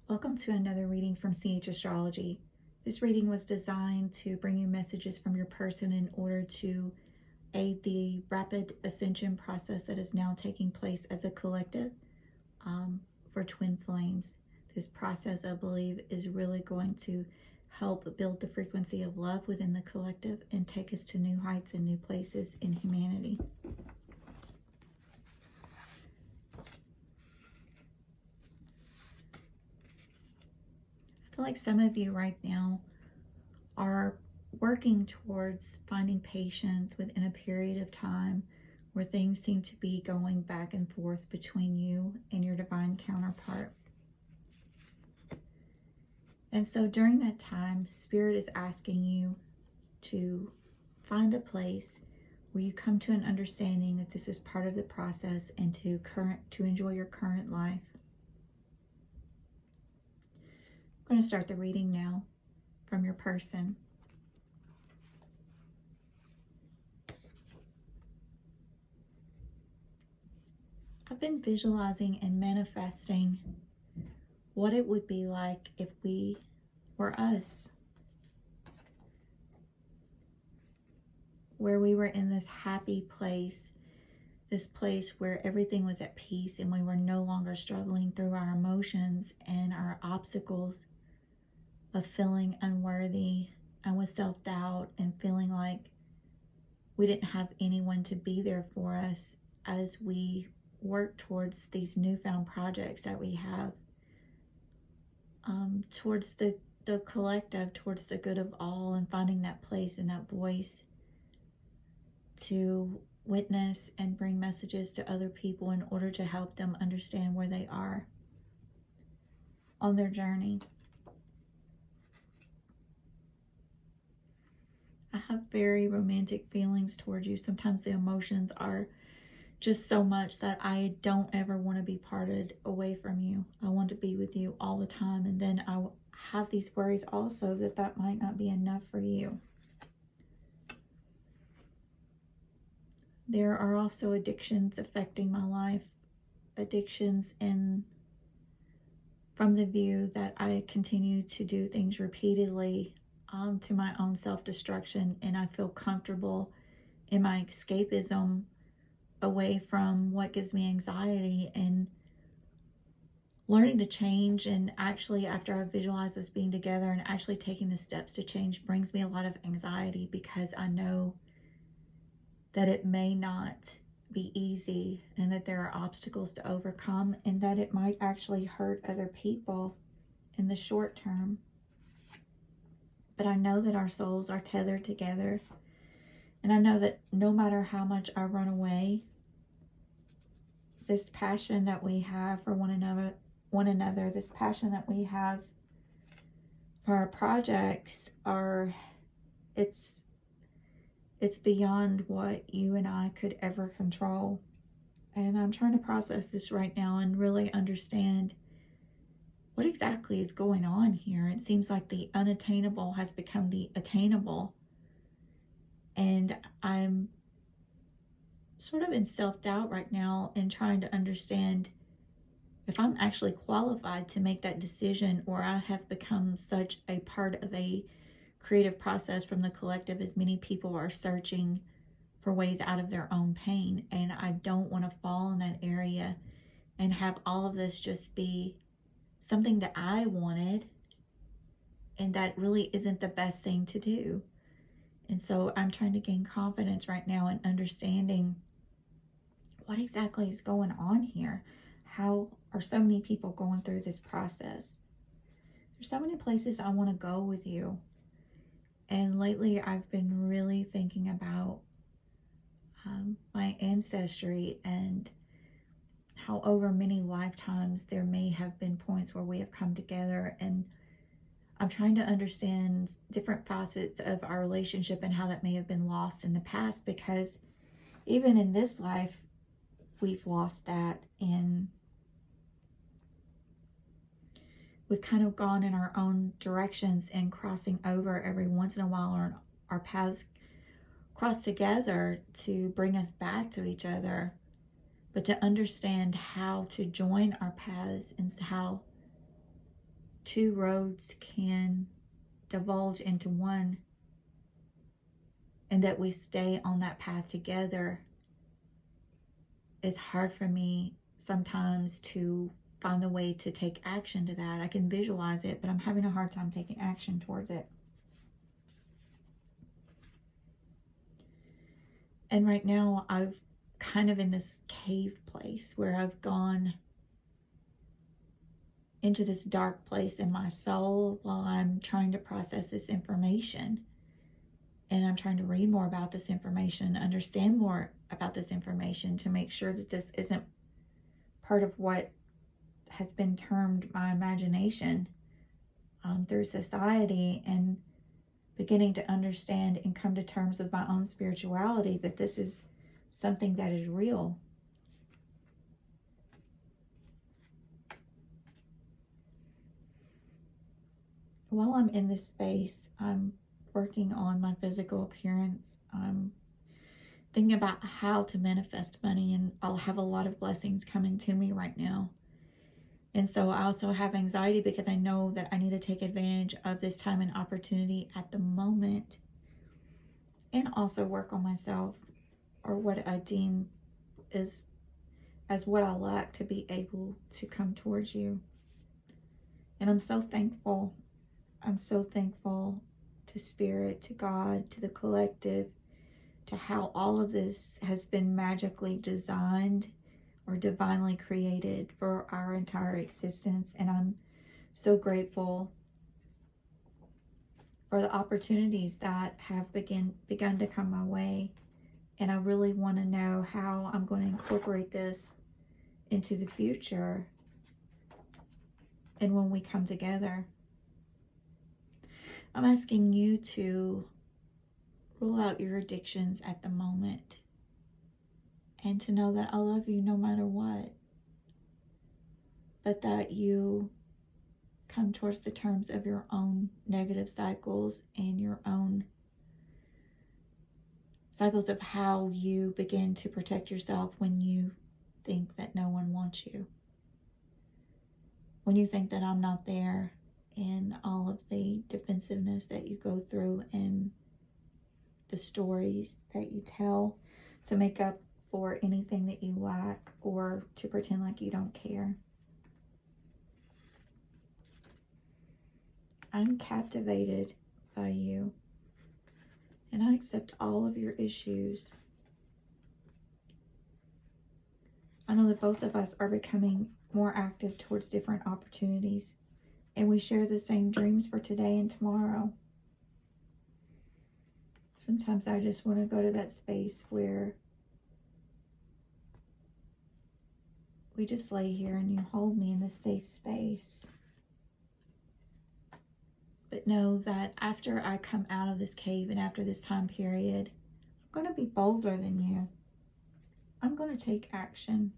Welcome to another reading from CH Astrology. This reading was designed to bring you messages from your person in order to aid the rapid ascension process that is now taking place as a collective for twin flames. This process, I believe, is really going to help build the frequency of love within the collective and take us to new heights and new places in humanity. I feel like some of you right now are working towards finding patience within a period of time where things seem to be going back and forth between you and your divine counterpart. And so during that time, Spirit is asking you to find a place where you come to an understanding that this is part of the process and to enjoy your current life. I'm going to start the reading now from your person. I've been visualizing and manifesting what it would be like if we were us. Where we were in this happy place, this place where everything was at peace and we were no longer struggling through our emotions and our obstacles of feeling unworthy and with self-doubt and feeling like we didn't have anyone to be there for us as we work towards these newfound projects that we have, towards the collective, towards the good of all, and finding that place and that voice to witness and bring messages to other people in order to help them understand where they are on their journey. I have very romantic feelings towards you. Sometimes the emotions are just so much that I don't ever want to be parted away from you. I want to be with you all the time. And then I have these worries also that might not be enough for you. There are also addictions affecting my life. Addictions from the view that I continue to do things repeatedly to my own self-destruction, and I feel comfortable in my escapism away from what gives me anxiety, and learning to change. And actually, after I visualize us being together and actually taking the steps to change brings me a lot of anxiety, because I know that it may not be easy and that there are obstacles to overcome and that it might actually hurt other people in the short term. But I know that our souls are tethered together, and I know that no matter how much I run away, this passion that we have for one another, this passion that we have for our projects, it's beyond what you and I could ever control. And I'm trying to process this right now and really understand what exactly is going on here. It seems like the unattainable has become the attainable. And I'm sort of in self-doubt right now and trying to understand if I'm actually qualified to make that decision, or I have become such a part of a creative process from the collective as many people are searching for ways out of their own pain. And I don't want to fall in that area and have all of this just be something that I wanted, and that really isn't the best thing to do. And so I'm trying to gain confidence right now in understanding what exactly is going on here. How are so many people going through this process? There's so many places I want to go with you. And lately I've been really thinking about my ancestry and how over many lifetimes there may have been points where we have come together, and I'm trying to understand different facets of our relationship and how that may have been lost in the past, because even in this life we've lost that, and we've kind of gone in our own directions and crossing over every once in a while. Our paths cross together to bring us back to each other. But to understand how to join our paths and how two roads can divulge into one, and that we stay on that path together, it's hard for me sometimes to find the way to take action to that. I can visualize it, but I'm having a hard time taking action towards it. And right now I've kind of in this cave place where I've gone into this dark place in my soul while I'm trying to process this information. And I'm trying to read more about this information, understand more about this information to make sure that this isn't part of what has been termed my imagination through society, and beginning to understand and come to terms with my own spirituality, that this is something that is real. While I'm in this space, I'm working on my physical appearance. I'm thinking about how to manifest money, and I'll have a lot of blessings coming to me right now. And so I also have anxiety because I know that I need to take advantage of this time and opportunity at the moment, and also work on myself, or what I deem is as what I lack to be able to come towards you. And I'm so thankful. I'm so thankful to Spirit, to God, to the collective, to how all of this has been magically designed or divinely created for our entire existence. And I'm so grateful for the opportunities that have begun to come my way. And I really want to know how I'm going to incorporate this into the future and when we come together. I'm asking you to rule out your addictions at the moment, and to know that I love you no matter what, but that you come towards the terms of your own negative cycles and your own cycles of how you begin to protect yourself when you think that no one wants you, when you think that I'm not there, and all of the defensiveness that you go through and the stories that you tell to make up for anything that you lack, or to pretend like you don't care. I'm captivated by you, and I accept all of your issues. I know that both of us are becoming more active towards different opportunities, and we share the same dreams for today and tomorrow. Sometimes I just want to go to that space where we just lay here and you hold me in this safe space. But know that after I come out of this cave and after this time period, I'm going to be bolder than you. I'm going to take action.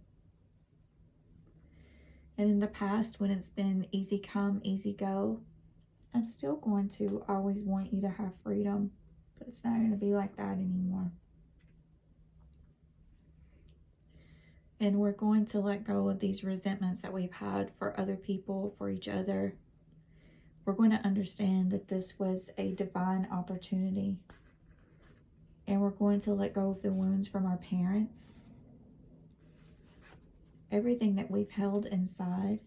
And in the past, when it's been easy come, easy go, I'm still going to always want you to have freedom. But it's not going to be like that anymore. And we're going to let go of these resentments that we've had for other people, for each other. We're going to understand that this was a divine opportunity. And we're going to let go of the wounds from our parents. Everything that we've held inside.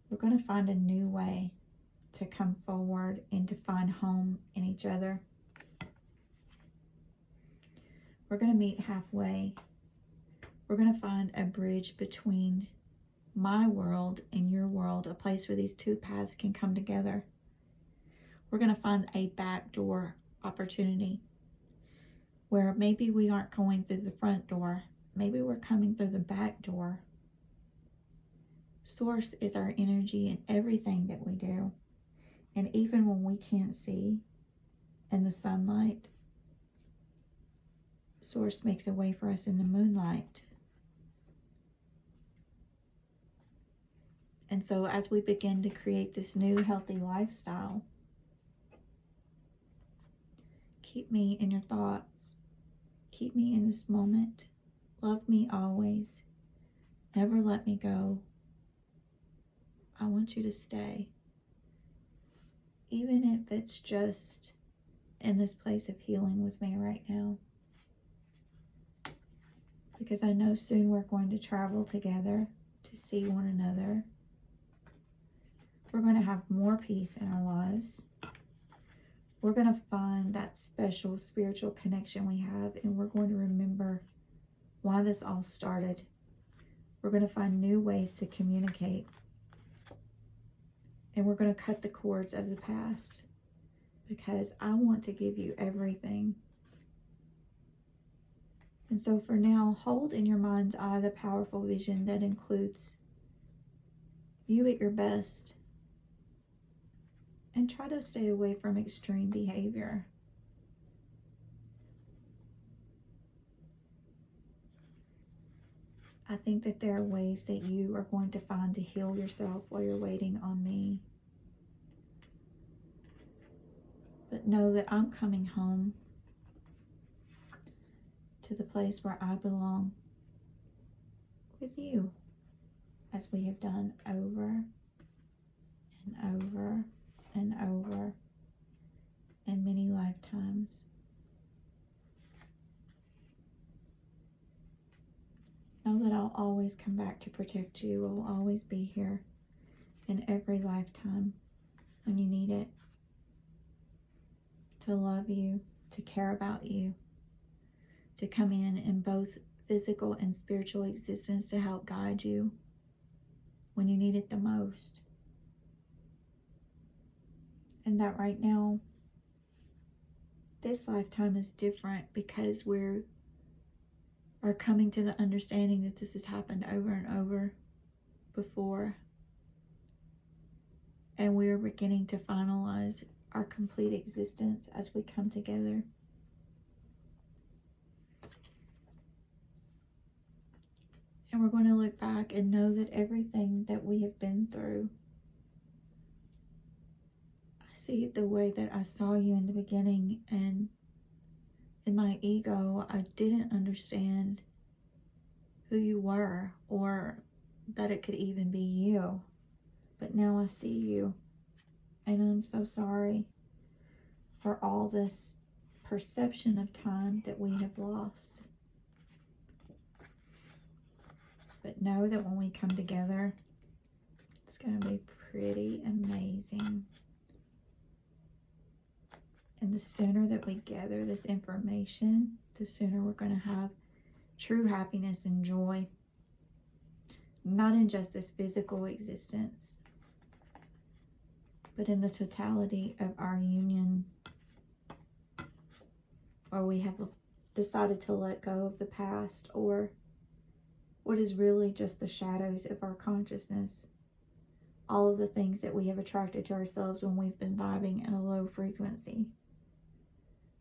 We're going to find a new way to come forward and to find home in each other. We're going to meet halfway. We're going to find a bridge between my world and your world, a place where these two paths can come together. We're going to find a backdoor opportunity where maybe we aren't going through the front door. Maybe we're coming through the back door. Source is our energy in everything that we do. And even when we can't see in the sunlight, Source makes a way for us in the moonlight. And so as we begin to create this new healthy lifestyle, keep me in your thoughts. Keep me in this moment. Love me always. Never let me go. I want you to stay. even if it's just in this place of healing with me right now. Because I know soon we're going to travel together to see one another. We're going to have more peace in our lives. We're going to find that special spiritual connection we have, and we're going to remember why this all started. We're going to find new ways to communicate. And we're going to cut the cords of the past, because I want to give you everything. And so for now, hold in your mind's eye the powerful vision that includes you at your best. And try to stay away from extreme behavior. I think that there are ways that you are going to find to heal yourself while you're waiting on me. But know that I'm coming home to the place where I belong with you, as we have done over and over and over in many lifetimes. Know that I'll always come back to protect you. I'll always be here in every lifetime when you need it. To love you, to care about you, to come in both physical and spiritual existence to help guide you when you need it the most. And that right now, this lifetime is different because we're coming to the understanding that this has happened over and over before. And we're beginning to finalize our complete existence as we come together. And we're going to look back and know that everything that we have been through, I see it the way that I saw you in the beginning, and in my ego, I didn't understand who you were or that it could even be you. But now I see you, and I'm so sorry for all this perception of time that we have lost. But know that when we come together, it's going to be pretty amazing. And the sooner that we gather this information, the sooner we're going to have true happiness and joy. Not in just this physical existence, but in the totality of our union, where we have decided to let go of the past, or what is really just the shadows of our consciousness. All of the things that we have attracted to ourselves when we've been vibing at a low frequency.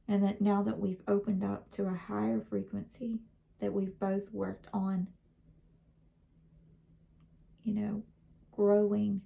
And that now that we've opened up to a higher frequency, that we've both worked on, growing